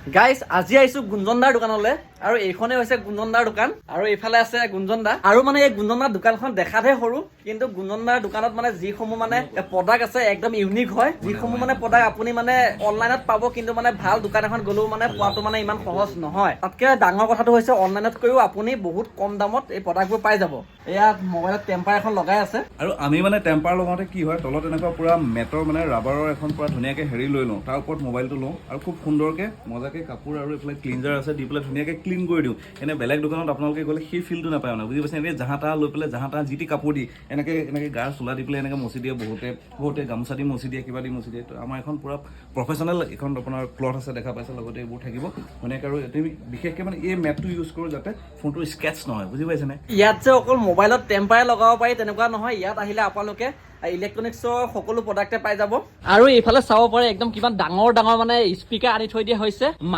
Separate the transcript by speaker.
Speaker 1: guys আজি আহিছো গুঞ্জনদাৰ দোকানলৈ আৰু এইখনে হৈছে গুঞ্জনদাৰ দোকান আৰু এইফালে আছে গুঞ্জনদা আৰু মানে এই গুঞ্জনদাৰ দোকানখন দেখাতহে সৰু কিন্তু গুঞ্জনদাৰ দোকানত মানে যিসমূহ মানে প্ৰডাক্ট আছে একদম ইউনিক হয় যিসমূহ মানে প্ৰডাক্ট আপুনি মানে অনলাইনত পাব কিন্তু মানে ভাল দোকান এখন গ'লেও মানে পোৱাটো মানে ইমান সহজ নহয় তাতকে ডাঙৰ কথাটো হৈছে অনলাইনতকৈও আপুনি বহুত কম দামত এই প্ৰডাক্টবোৰ পাই যাব এয়া মোবাইলত টেম্পাৰ এখন লগাই আছে
Speaker 2: আৰু আমি মানে টেম্পাৰ লগাওঁতে কি হয় তলত এনেকুৱা পুৰা মেটৰ মানে ৰাবাৰৰ এখন পুৰা ধুনীয়াকৈ হেৰি লৈ লওঁ তাৰ ওপৰত মোবাইলটো লওঁ আৰু খুব সুন্দৰকৈ মজাকৈ কাপোৰ আৰু এইফালে ক্লিনজাৰ আছে দি পেলাই ধুনীয়াকৈ ক্লিন কৰি দিওঁ এনে বেলেগ দোকানত আপোনালোকে গ'লে সেই ফিলটো নাপায় মানে বুজি পাইছে এনেকৈ জাহা তাহা লৈ পেলাই জাহা তাহা যি টি কাপোৰ দি এনেকৈ গাৰ চোলা দি পেলাই এনেকৈ মচি দিয়ে বহুতে গামোচা দি মচি দিয়ে কিবা দি মচি দিয়ে তো আমাৰ এখন পুৰা প্ৰফেচনেল এখন আপোনাৰ ক্লথ আছে দেখা পাইছে লগতে এইবোৰ থাকিব ধুনীয়াকৈ আৰু বিশেষকৈ মানে এই মেটটো ইউজ কৰোঁ যাতে ফোনটো স্কেটচ নহয় বুজি পাইছেনে
Speaker 1: ইয়াত যে অকল মোবাইলত টেম্পাৰে লগাব পাৰি তেনেকুৱা নহয় ইয়াত আহিলে আপোনালোকে ইলেক্ট্ৰনিক্সৰ সকলো প্ৰডাক্টে পাই যাব আৰু এইফালে চাব পাৰে একদম কিমান ডাঙৰ ডাঙৰ মানে স্পীকাৰ আনি থৈ দিয়া হৈছে